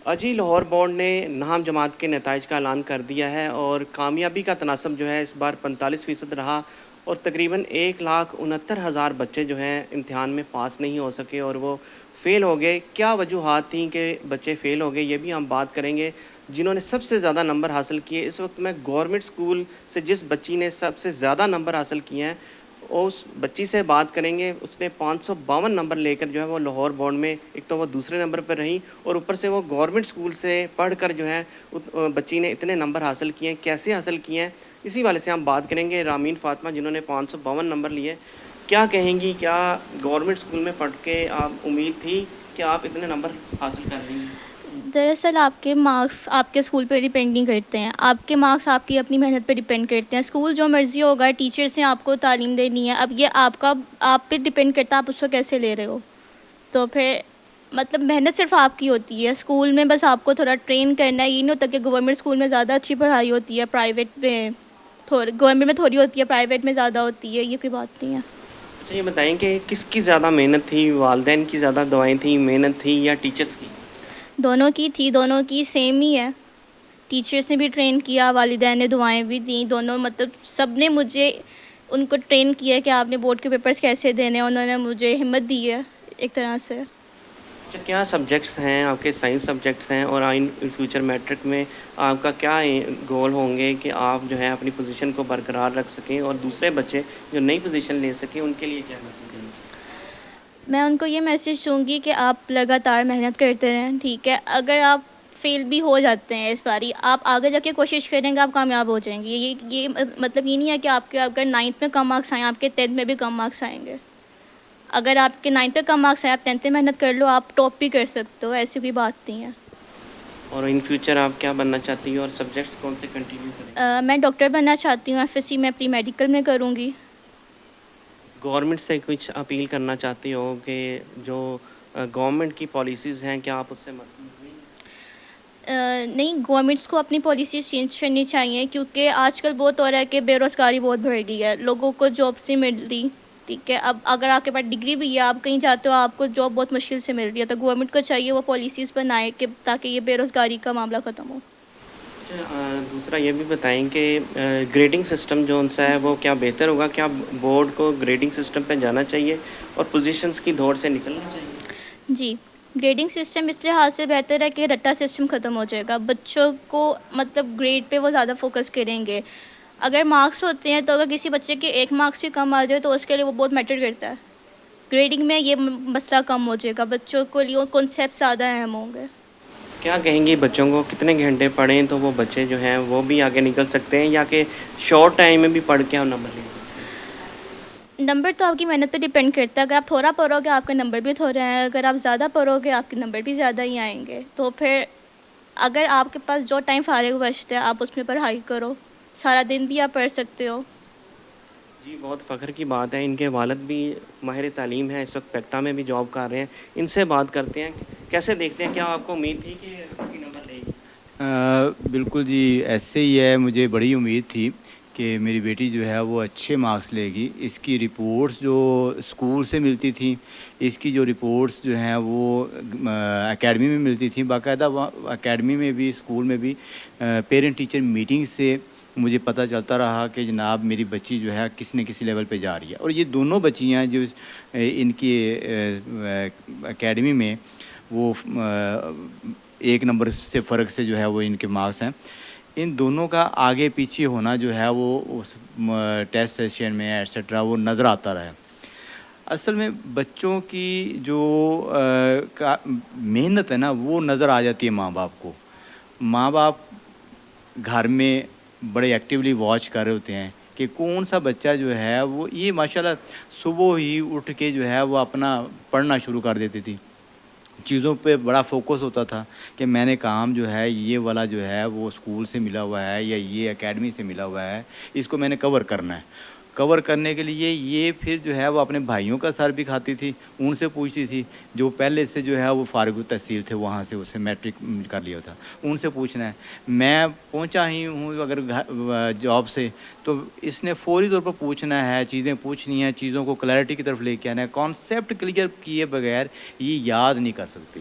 جی Lahore board نے نہام جماعت کے نتائج کا اعلان کر دیا ہے اور کامیابی کا تناسب جو ہے اس بار 45% رہا اور تقریباً 1,69,000 بچے جو ہیں امتحان میں پاس نہیں ہو سکے اور وہ فیل ہو گئے۔ کیا وجوہات تھیں کہ بچے فیل ہو گئے، یہ بھی ہم بات کریں گے۔ جنہوں نے سب سے زیادہ نمبر حاصل کیے، اس وقت میں گورنمنٹ اسکول سے جس بچی نے سب سے زیادہ نمبر حاصل کیے ہیں اس بچی سے بات کریں گے۔ اس نے 552 نمبر لے کر جو ہے وہ لاہور بورڈ میں ایک تو وہ دوسرے نمبر پر رہیں اور اوپر سے وہ گورنمنٹ اسکول سے پڑھ کر جو ہے بچی نے اتنے نمبر حاصل کیے ہیں، کیسے حاصل کیے ہیں، اسی والے سے ہم بات کریں گے۔ رامین فاطمہ جنہوں نے 552 نمبر لیے، کیا کہیں گی؟ کیا گورنمنٹ اسکول میں پڑھ کے آپ امید تھی کہ آپ اتنے نمبر حاصل کر رہی ہیں؟ دراصل آپ کے مارکس آپ کے اسکول پہ ڈپینڈ نہیں کرتے ہیں، آپ کے مارکس آپ کی اپنی محنت پہ ڈپینڈ کرتے ہیں۔ اسکول جو مرضی ہوگا، ٹیچرس نے آپ کو تعلیم دینی ہے، اب یہ آپ پہ ڈپینڈ کرتا ہے آپ اس کو کیسے لے رہے ہو۔ تو پھر مطلب محنت صرف آپ کی ہوتی ہے، اسکول میں بس آپ کو تھوڑا ٹرین کرنا ہے۔ یہ نہیں ہوتا کہ گورنمنٹ اسکول میں زیادہ اچھی پڑھائی ہوتی ہے، پرائیویٹ میں گورنمنٹ میں تھوڑی ہوتی ہے، پرائیویٹ میں زیادہ ہوتی ہے، یہ کوئی بات نہیں ہے۔ اچھا یہ بتائیں کہ کس کی زیادہ محنت تھی؟ والدین کی زیادہ دعائیں تھیں، محنت تھی، یا ٹیچرس کی؟ دونوں کی تھی، دونوں کی سیم ہی ہے۔ ٹیچرس نے بھی ٹرین کیا، والدین نے دعائیں بھی دیں، دونوں مطلب سب نے مجھے ان کو ٹرین کیا کہ آپ نے بورڈ کے پیپرز کیسے دینے ہیں، انہوں نے مجھے ہمت دی ہے ایک طرح سے۔ اچھا کیا سبجیکٹس ہیں آپ کے؟ سائنس سبجیکٹس ہیں، اور ان فیوچر میٹرک میں آپ کا کیا گول ہوں گے کہ آپ جو ہے اپنی پوزیشن کو برقرار رکھ سکیں اور دوسرے بچے جو نئی پوزیشن لے سکیں ان کے لیے کیا میسیج دیں گے؟ میں ان کو یہ میسیج دوں گی کہ آپ لگاتار محنت کرتے رہیں، ٹھیک ہے؟ اگر آپ فیل بھی ہو جاتے ہیں اس باری، آپ آگے جا کے کوشش کریں گے، آپ کامیاب ہو جائیں گے۔ یہ مطلب یہ نہیں ہے کہ آپ کے اگر 9th میں کم مارکس آئیں آپ کے 10th میں بھی کم مارکس آئیں گے۔ اگر آپ کے 9th پہ کم مارکس آئے، آپ 10th میں محنت کر لو، آپ ٹاپ بھی کر سکتے ہو، ایسی کوئی بات نہیں ہے۔ اور ان فیوچر آپ کیا بننا چاہتی ہو اور سبجیکٹس کون سے کنٹینیو کریں؟ میں ڈاکٹر بننا چاہتی ہوں، ایف ایس سی میں پری میڈیکل میں کروں گی۔ گورنمنٹ سے کچھ اپیل کرنا چاہتی ہو کہ جو گورنمنٹ کی پالیسیز ہیں کیا آپ اس سے مطمئن ہیں؟ نہیں، گورنمنٹس کو اپنی پالیسیز چینج کرنی چاہیے، کیونکہ آج کل بہت ہو رہا ہے کہ بے روزگاری بہت بڑھ گئی ہے، لوگوں کو جابس نہیں مل رہی، ٹھیک ہے؟ اب اگر آپ کے پاس ڈگری بھی ہے، آپ کہیں جاتے ہو، آپ کو جاب بہت مشکل سے مل رہی ہے، تو گورنمنٹ کو چاہیے وہ پالیسیز بنائے کہ تاکہ یہ بے روزگاری کا معاملہ ختم ہو۔ دوسرا یہ بھی بتائیں کہ گریڈنگ سسٹم جو ان سا ہے وہ کیا بہتر ہوگا؟ کیا بورڈ کو گریڈنگ سسٹم پہ جانا چاہیے اور پوزیشنز کی دوڑ سے نکلنا چاہیے؟ جی، گریڈنگ سسٹم اس لحاظ سے بہتر ہے کہ رٹا سسٹم ختم ہو جائے گا، بچوں کو مطلب گریڈ پہ وہ زیادہ فوکس کریں گے۔ اگر مارکس ہوتے ہیں تو اگر کسی بچے کے 1 مارکس بھی کم آ جائے تو اس کے لیے وہ بہت میٹر کرتا ہے۔ گریڈنگ میں یہ مسئلہ کم ہو جائے گا، بچوں کو لیے کانسیپٹ زیادہ اہم ہوں گے۔ کیا کہیں گی بچوں کو کتنے گھنٹے پڑھیں تو وہ بچے جو ہیں وہ بھی آگے نکل سکتے ہیں، یا کہ شارٹ ٹائم میں بھی پڑھ کے ہم نمبر لے سکتے ہیں؟ نمبر تو آپ کی محنت پہ ڈپینڈ کرتا ہے، اگر آپ تھوڑا پڑھو گے آپ کے نمبر بھی تھوڑے ہیں، اگر آپ زیادہ پڑھو گے آپ کے نمبر بھی زیادہ ہی آئیں گے۔ تو پھر اگر آپ کے پاس جو ٹائم فارغ بچتا ہے آپ اس میں پڑھائی کرو، سارا دن بھی آپ پڑھ سکتے ہو۔ جی بہت فخر کی بات ہے، ان کے والد بھی ماہر تعلیم ہیں، اس وقت پیکٹا میں بھی جاب کر رہے ہیں، ان سے بات کرتے ہیں۔ کیسے دیکھتے ہیں، کیا آپ کو امید تھی کہ اچھی نمبر لے گی؟ بالکل جی، ایسے ہی ہے، مجھے بڑی امید تھی کہ میری بیٹی جو ہے وہ اچھے مارکس لے گی۔ اس کی رپورٹس جو اسکول سے ملتی تھیں، اس کی جو رپورٹس جو ہیں وہ اکیڈمی میں ملتی تھیں، باقاعدہ اکیڈمی میں بھی اسکول میں بھی پیرنٹ ٹیچر میٹنگ سے مجھے پتہ چلتا رہا کہ جناب میری بچی جو ہے کسی نہ کسی لیول پہ جا رہی ہے۔ اور یہ دونوں بچیاں جو ان کی اکیڈمی میں وہ 1 نمبر سے فرق سے جو ہے وہ ان کے مارکس ہیں، ان دونوں کا آگے پیچھے ہونا جو ہے وہ اس ٹیسٹ سیشن میں ایٹسٹرا وہ نظر آتا رہا۔ اصل میں بچوں کی جو محنت ہے نا وہ نظر آ جاتی ہے ماں باپ کو۔ ماں باپ گھر میں بڑے ایکٹیولی واچ کر رہے ہوتے ہیں کہ کون سا بچہ جو ہے وہ یہ ماشاءاللہ صبح ہی اٹھ کے جو ہے وہ اپنا پڑھنا شروع کر دیتی تھی، چیزوں پہ بڑا فوکس ہوتا تھا کہ میں نے کام جو ہے یہ والا جو ہے وہ اسکول سے ملا ہوا ہے یا یہ اکیڈمی سے ملا ہوا ہے، اس کو میں نے کور کرنا ہے۔ کور کرنے کے لیے یہ پھر جو ہے وہ اپنے بھائیوں کا سر بھی کھاتی تھی، ان سے پوچھتی تھی جو پہلے سے جو ہے وہ فارغ التحصیل تھے، وہاں سے اسے میٹرک کر لیا تھا، ان سے پوچھنا ہے۔ میں پہنچا ہی ہوں اگر جاب سے تو اس نے فوری طور پر پوچھنا ہے، چیزیں پوچھنی ہیں، چیزوں کو کلیئرٹی کی طرف لے کے آنا ہے۔ کانسیپٹ کلیئر کیے بغیر یہ یاد نہیں کر سکتی۔